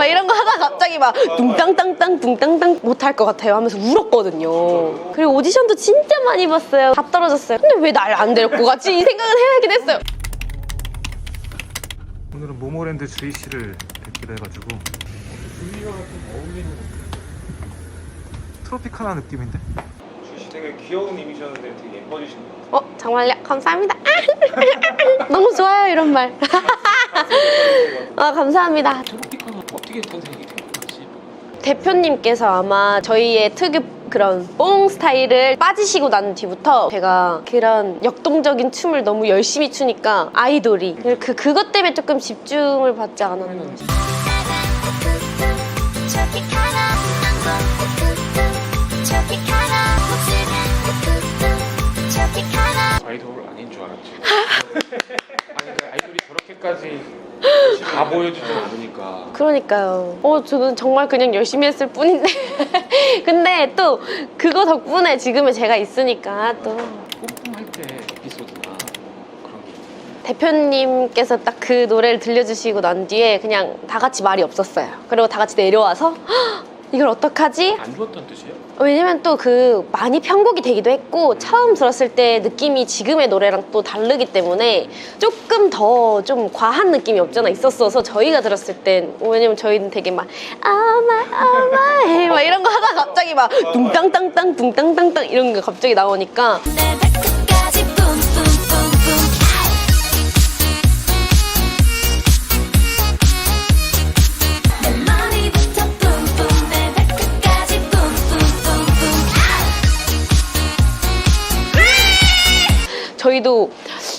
막 이런 거 하다가 갑자기 막 둥땅땅땅 둥땅땅 못할 것 같아요 하면서 울었거든요. 그리고 오디션도 진짜 많이 봤어요. 다 떨어졌어요. 근데 왜 날 안 데리고 갔지? 이 생각은 해야긴 했어요. 오늘은 모모랜드 주희 씨를 뵙기로 해가지고 주희가 좀 어울리는 트로피카나 느낌인데? 주희 씨 되게 귀여운 이미지였는데 되게 예뻐지신 것 같아요. 정말요? 감사합니다. 너무 좋아요 이런 말. 감사합니다. 트로피카가 어떻게 탄생이 된 거지? 대표님께서 아마 저희의 특유 그런 뽕 스타일을 빠지시고 난 뒤부터 제가 그런 역동적인 춤을 너무 열심히 추니까 아이돌이 그것 때문에 조금 집중을 받지 않았나. 아이돌 아닌 줄 알았지. 아니 그 아이돌이 저렇게까지 다 보여주진 않으니까. 그러니까요. 저는 정말 그냥 열심히 했을 뿐인데 근데 또 그거 덕분에 지금의 제가 있으니까 또 뿜뿜할 때 에피소드나 그런 게 있나요? 대표님께서 딱 그 노래를 들려주시고 난 뒤에 그냥 다 같이 말이 없었어요. 그리고 다 같이 내려와서 "헉, 이걸 어떡하지?" 안 좋았던 뜻이에요? 왜냐면 또 많이 편곡이 되기도 했고 처음 들었을 때 느낌이 지금의 노래랑 또 다르기 때문에 조금 더 좀 과한 느낌이 없잖아 있었어서 저희가 들었을 땐 왜냐면 저희는 되게 막 아마해 막 이런 거 하다가 갑자기 막 둥땅땅땅 둥땅땅땅 이런 게 갑자기 나오니까 저희도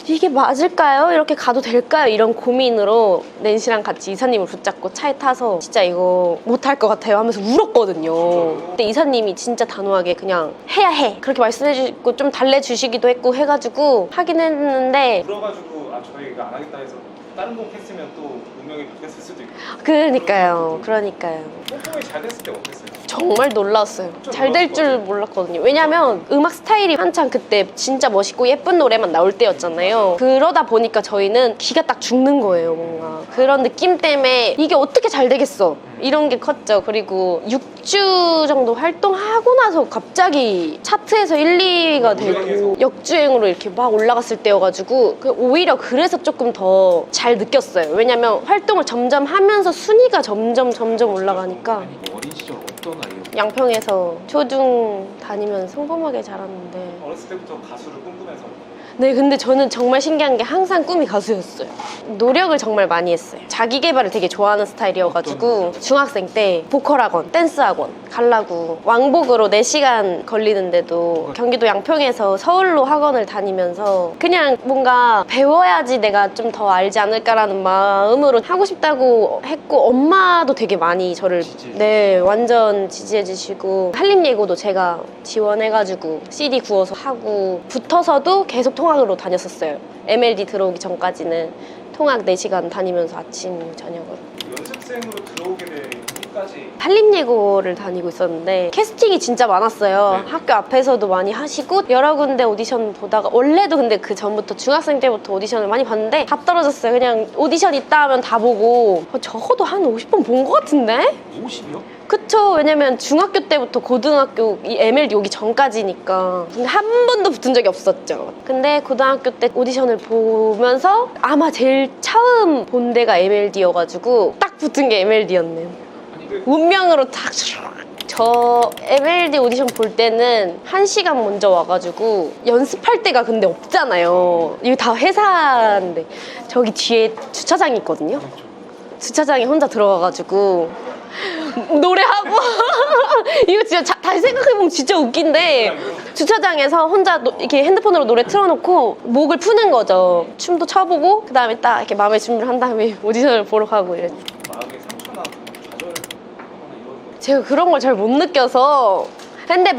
이게 맞을까요? 이렇게 가도 될까요? 이런 고민으로 낸시랑 같이 이사님을 붙잡고 차에 타서 진짜 이거 못할 것 같아요 하면서 울었거든요. 근데 이사님이 진짜 단호하게 그냥 해야 해 그렇게 말씀해 주시고 좀 달래주시기도 했고 해가지고 하긴 했는데 울어가지고 저희가 안 하겠다 해서 다른 곡 했으면 또 운명이 바뀌었을 수도 있고. 그러니까요. 뿜뿜이 잘 됐을 때 어땠어요? 정말 놀랐어요. 잘 될 줄 몰랐거든요. 왜냐면 음악 스타일이 한창 그때 진짜 멋있고 예쁜 노래만 나올 때였잖아요. 그러다 보니까 저희는 기가 딱 죽는 거예요, 뭔가. 그런 느낌 때문에 이게 어떻게 잘 되겠어. 이런 게 컸죠. 그리고 6주 정도 활동하고 나서 갑자기 차트에서 1, 2위가 되고 역주행으로 이렇게 막 올라갔을 때여가지고 오히려 그래서 조금 더 잘 느꼈어요. 왜냐면 활동을 점점 하면서 순위가 점점 올라가니까. 아니 뭐 어린 시절 어떤 아이였어요? 양평에서 초중 다니면서 평범하게 자랐는데 어렸을 때부터 가수를 꿈꾸면서 네, 근데 저는 정말 신기한 게 항상 꿈이 가수였어요. 노력을 정말 많이 했어요. 자기 개발을 되게 좋아하는 스타일이어가지고 중학생 때 보컬 학원, 댄스 학원 가려고 왕복으로 4시간 걸리는데도 경기도 양평에서 서울로 학원을 다니면서 그냥 뭔가 배워야지 내가 좀 더 알지 않을까라는 마음으로 하고 싶다고 했고 엄마도 되게 많이 저를 완전 지지해 주시고 한림예고도 제가 지원해가지고 CD 구워서 하고 붙어서도 계속 통학으로 다녔었어요. MLD 들어오기 전까지는 통학 4시간 다니면서 아침 저녁으로 연습생으로 들어오게 되기까지 한림예고를 다니고 있었는데 캐스팅이 진짜 많았어요. 네. 학교 앞에서도 많이 하시고 여러 군데 오디션 보다가 원래도 근데 그 전부터 중학생 때부터 오디션을 많이 봤는데 다 떨어졌어요. 그냥 오디션 있다 하면 다 보고 적어도 한 50번 본 것 같은데? 50이요? 그쵸. 왜냐면 중학교 때부터 고등학교 이 MLD 오기 전까지니까 근데 한 번도 붙은 적이 없었죠. 근데 고등학교 때 오디션을 보면서 아마 제일 처음 본 데가 MLD여가지고 딱 붙은 게 MLD였네요. 운명으로 딱 저 MLD 오디션 볼 때는 1시간 먼저 와가지고 연습할 데가 근데 없잖아요. 이거 다 회사인데 저기 뒤에 주차장이 있거든요. 주차장에 혼자 들어가가지고 노래하고 이거 진짜 다시 생각해보면 진짜 웃긴데 주차장에서 혼자 이렇게 핸드폰으로 노래 틀어놓고 목을 푸는 거죠. 춤도 춰보고 그 다음에 딱 이렇게 마음의 준비를 한 다음에 오디션을 보러 가고 이랬죠. 마음의 상처나 좌절하거나 이런 거 제가 그런 걸 잘 못 느껴서 근데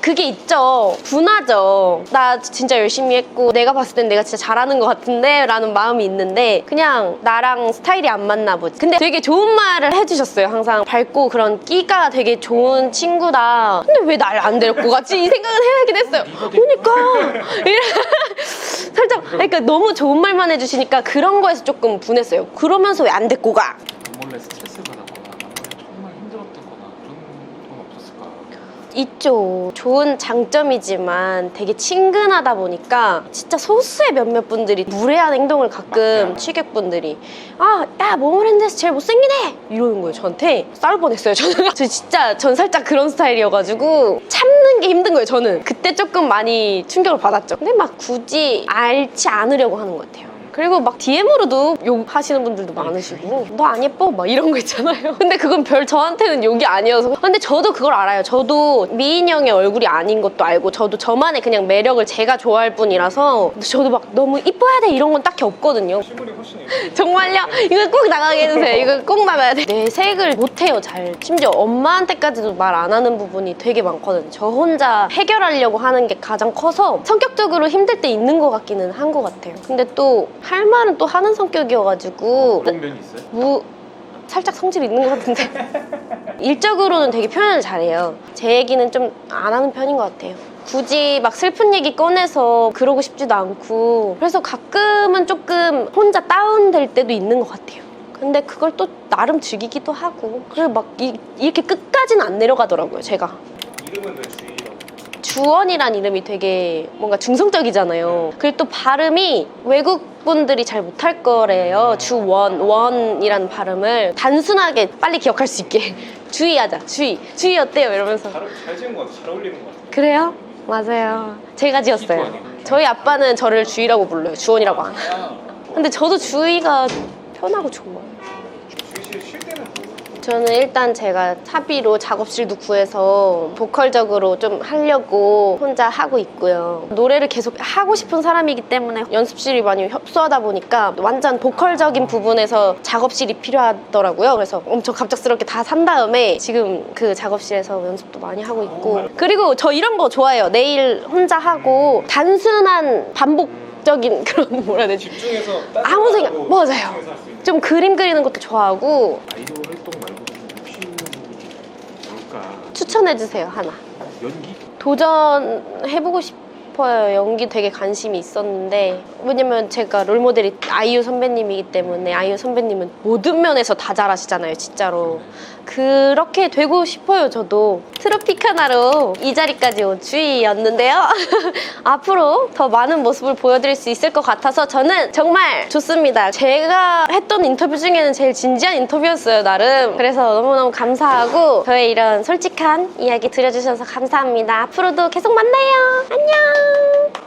그게 있죠. 분하죠. 나 진짜 열심히 했고 내가 봤을 땐 내가 진짜 잘하는 것 같은데 라는 마음이 있는데 그냥 나랑 스타일이 안 맞나 보지. 근데 되게 좋은 말을 해주셨어요. 항상 밝고 그런 끼가 되게 좋은 친구다. 근데 왜 날 안 데리고 갔지? 이 생각은 해야긴 했어요. 그러니까 살짝 그러니까 너무 좋은 말만 해주시니까 그런 거에서 조금 분했어요. 그러면서 왜 안 데리고 가? 몰래 스트레스 받았거나 있죠. 좋은 장점이지만 되게 친근하다 보니까 진짜 소수의 몇몇 분들이 무례한 행동을 가끔 취객분들이 야 모모랜드에서 제일 못생기네 이러는 거예요. 저한테 싸울 뻔했어요. 저는 전 살짝 그런 스타일이어가지고 참는 게 힘든 거예요. 저는 그때 조금 많이 충격을 받았죠. 근데 막 굳이 앓지 않으려고 하는 것 같아요. 그리고 막 DM으로도 욕하시는 분들도 많으시고 너 안 예뻐? 막 이런 거 있잖아요. 근데 그건 저한테는 욕이 아니어서. 근데 저도 그걸 알아요. 저도 미인형의 얼굴이 아닌 것도 알고 저도 저만의 그냥 매력을 제가 좋아할 뿐이라서 저도 막 너무 이뻐야 돼 이런 건 딱히 없거든요. 실물이 훨씬 예뻐요. 정말요? 이거 꼭 나가게 해주세요. 이거 꼭 나가야 돼. 내색을 못해요, 잘. 심지어 엄마한테까지도 말 안 하는 부분이 되게 많거든요. 저 혼자 해결하려고 하는 게 가장 커서 성격적으로 힘들 때 있는 것 같기는 한 것 같아요. 근데 또 할 말은 또 하는 성격이어가지고 그런 면이 있어요? 살짝 성질이 있는 것 같은데 일적으로는 되게 표현을 잘해요. 제 얘기는 좀 안 하는 편인 것 같아요. 굳이 막 슬픈 얘기 꺼내서 그러고 싶지도 않고 그래서 가끔은 조금 혼자 다운될 때도 있는 것 같아요. 근데 그걸 또 나름 즐기기도 하고 그리고 막 이렇게 끝까지는 안 내려가더라고요. 제가 이름은 왜 주희라고? 주원이란 이름이 되게 뭔가 중성적이잖아요. 그리고 또 발음이 외국 분들이 잘 못할 거래요. 원이라는 발음을 단순하게 빨리 기억할 수 있게 주희하자. 주희 어때요? 이러면서 잘 지은 것 같아. 잘 어울리는 것 같아. 그래요? 맞아요. 제가 지었어요. 저희 아빠는 저를 주희라고 불러요. 주원이라고 안 해요. 근데 저도 주희가 편하고 좋아요. 주희 씨 쉴 때는 뭐? 저는 일단 제가 사비로 작업실도 구해서 보컬적으로 좀 하려고 혼자 하고 있고요. 노래를 계속 하고 싶은 사람이기 때문에 연습실이 많이 협소하다 보니까 완전 보컬적인 부분에서 작업실이 필요하더라고요. 그래서 엄청 갑작스럽게 다 산 다음에 지금 그 작업실에서 연습도 많이 하고 있고 그리고 저 이런 거 좋아해요. 내일 혼자 하고 단순한 반복적인 그런 뭐라 해야 되지? 집중해서 아무 생각 맞아요. 좀 그림 그리는 것도 좋아하고 아이돌 활동 말고 욕심이 뭘까? 추천해주세요 하나. 연기? 도전해보고 싶어요. 연기 되게 관심이 있었는데 왜냐면 제가 롤모델이 아이유 선배님이기 때문에 아이유 선배님은 모든 면에서 다 잘하시잖아요. 진짜로 그렇게 되고 싶어요. 저도 트로피카나로 이 자리까지 온 주희였는데요. 앞으로 더 많은 모습을 보여드릴 수 있을 것 같아서 저는 정말 좋습니다. 제가 했던 인터뷰 중에는 제일 진지한 인터뷰였어요. 나름. 그래서 너무너무 감사하고 저의 이런 솔직한 이야기 들려주셔서 감사합니다. 앞으로도 계속 만나요. 안녕.